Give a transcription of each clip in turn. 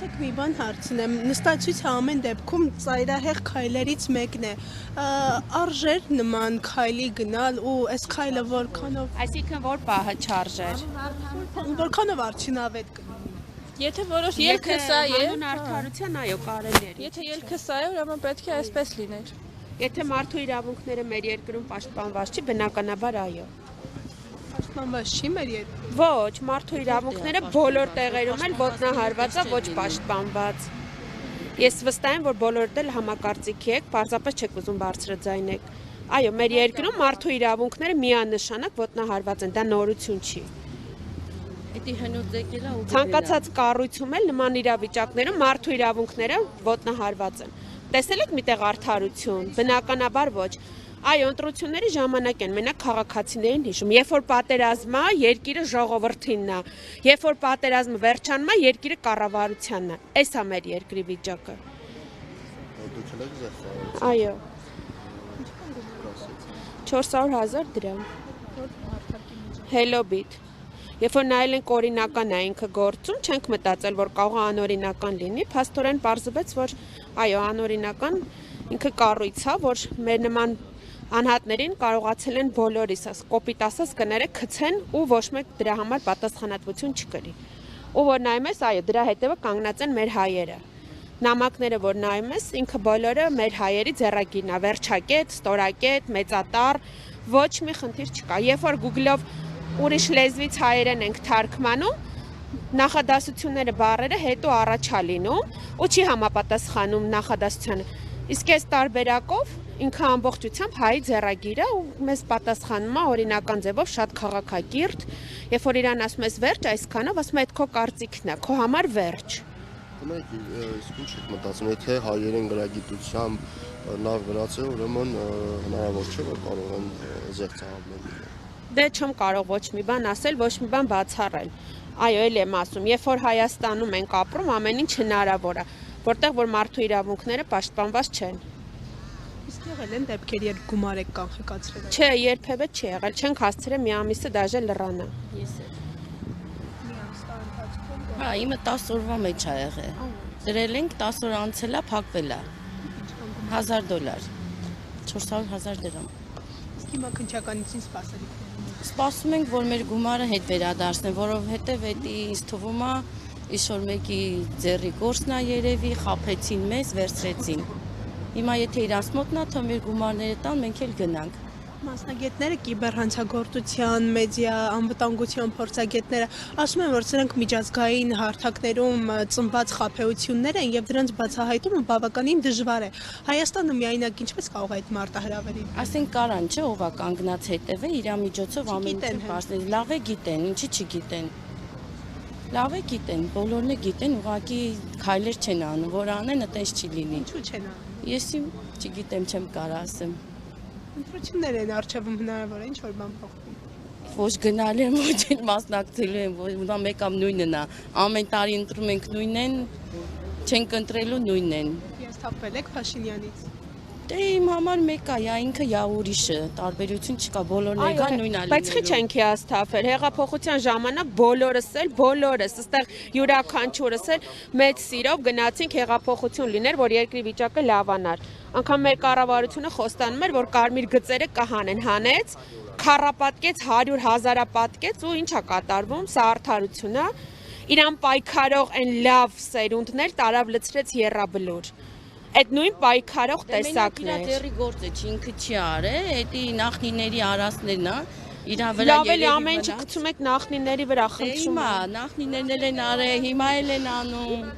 Ասեք մի բան հարցնեմ, նստացույցը ամեն դեպքում ծայրահեղ քայլերից մեկն է, արժեր նման քայլի գնալ ու այս քայլը որքանով... Այսինքն որ պահը չարժեր։ Որքանով արդյունավետ կլինի։ Եթե որոշ ելքը սա է, Անուն արդարության այո կարելի է։ եթե ելքը սա է, ուրեմն պետք է այսպես լիներ։ Եթե մարդու իրավունքները մեր երկրում պաշտպանված չի, բնականաբար այո։ Պաշտպանված չի մեր երկրում։ Ոչ, մարդու իրավունքները բոլոր տեղերում էլ ոտնահարված է, ոչ պաշտպանված։ Ես վստահ եմ, որ բոլորդ էլ համակարծիքի եք, պարզապես չեք ուզում բարձրաձայնեք։ Այո, մեր երկրում մարդու իրավունքները միանշանակ ոտնահարված են, դա նորություն չի։ Ցանկացած կառույցում էլ նման իրավիճակներում մարդու իրավունքները ոտնահարված են։ Տեսել եք միտեղ արդարություն, բնականաբար ոչ։ Այո, ընտրությունների ժամանակ են մենակ քաղաքացիներին հիշում։ Երբ որ պատերազմա, երկիրը ժողովրդինն է։ Երբ որ պատերազմը վերջանում է, երկիրը կառավարությանն է։ Էս է մեր երկրի վիճակը։ Այո։ 400,000 դրամ։ Hello-bit։ Երբ որ նայել ենք օրինական է ինքը գործում, չենք մտածել, որ կարող է անօրինական լինի, փաստորեն պարզվեց, որ այո, անօրինական ինքը կառույց է, որ մեր նման անհատներին կարողացել են բոլորիս, կոպիտ ասած կները գցեն ու ոչ մեկ դրա համար պատասխանատվություն չկրի։ Ու որ նայում ես, այո, դրա հետևը կանգնած են մեր հայերը։ Նամակները, որ նայում ես, ինքը բոլորը մեր հայերի ձեռագիրն է, վերջակետ, ստորակետ, մեծատառ, ոչ մի խնդիր չկա։ Երբ որ Google-ով ուրիշ լեզվից հայերեն ենք թարգմանում, նախադասությունները բառերը հետո առաջ է լինում ու չի համապատասխանում նախադասությանը։ Իսկ այս տարբերակով ինքը ամբողջությամբ հայի ձեռագիր է ու մեզ պատասխանում է օրինական ձևով շատ քաղաքակիրթ, երբ որ իրան ասում ես վերջ այսքանով, ասում է այդ քո կարծիքն է, քո համար վերջ։ Մենք իսկ ինչ եք մտածում, եթե հայերեն գրագիտությամբ լավ գրացել, ուրեմն հնարավոր չէ, որ կարող են զեղծահարներ լինել։ Դե չեմ կարող ոչ մի բան ասել, ոչ մի բան բացառել։ Այո, էլ եմ ասում, երբ որ Հայաստանում ենք ապրում, ամեն ինչ հնարավոր է, որտեղ որ մարդու իրավունքները պաշտպանված չեն։ Իսկ եղել են դեպքեր, երբ գումար եք կանխիկացրել։ Չէ, երբևէ չի եղել, չենք հասցրել մի ամիսը դաժե լռանը։ Ես էլ։ Հա, իմը 10 օրվա մեջ է եղել։ Դրել ենք 10 օր անցել է, փակվել է։ $1000, 400,000 դրամ։ Իսկ հիմա քննչականություն սպասելիք։ Սպասում ենք, որ մեր գումարը հետ վերադարձնեն, որովհետև էդի ինձ թվում է ինչ-որ մեկի ձեռի գործն է երևի, խաբեցին մեզ, վերցրեցին։ Հիմա եթե իրանց մոտնա, թող մեր գումարները տան, մենք էլ գնանք։ Մասնագետները, կիբերհանցագործության, մեդիա անվտանգության փորձագետները ասում են, որ սրանք միջազգային հարթակներում ծնված խաբեություններ են եւ դրանց բացահայտումը բավականին դժվար է։ Հայաստանը միայնակ ինչպես կարող է այդ մարտահրավերին։ Ասենք կարան, չէ, ով է կանգնած հետևը, իր միջոցով ամեն ինչ պարզել։ Լավ է գիտեն, ինչի չգիտեն։ Լավ է գիտեն, բոլորն է գիտեն, ուղղակի քայլեր չեն անում, որ անեն, այտենց չի լինի։ Ինչու չեն անում։ Ես չգիտեմ, չեմ կարող ասեմ։ Ընտրություններ են արժևում հնարավոր է, ինչ որ բան փոխվի։ Ոչ գնալ եմ, ոչ էլ մասնակցելու եմ, ոչ մեկամ նույնն է։ Ամեն տարի ընտրում ենք նույնն, չենք ընտրելու նույնն են։ Հիասթափվել եք Փաշինյանից։ Դե իմ համար մեկ է, ինքը յա ուրիշը, տարբերություն չկա, բոլորն եկա նույնն է լինելու։ Բայց քիչ ենք հիասթափել, հեղափոխության ժամանակ բոլորս, այստեղ յուրաքանչյուրս էլ մեծ սիրով գնացինք հեղափոխություն լիներ, որ երկրի վիճակը լավանար։ Անկամ մեր կառավարությունը խոստանում էր, որ կարմիր գծերը կհանեն, հանեց, քառապատկեց, 100,000 պատկեց ու ինչ է կատարվում, սա արդարություն է։ Իրան պայքարող այն լավ սերունդներ տարավ լցրեց եռաբլուր։ Այդ նույն պայքարող տեսակն է։ Դա դերի գործը չի, ինքը չի արել, էդի նախնիների արածներն է, իր վրա լավ էլ ամեն ինչ գցում եք նախնիների վրա, խնդրում եմ։ Նախնիներն են արել, հիմա էլ են անում։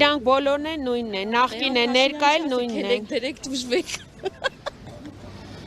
Իրանք բոլորն են նույնն են, նախկին է, ներկա էլ նույնն է։ Դերեք դուժվեք։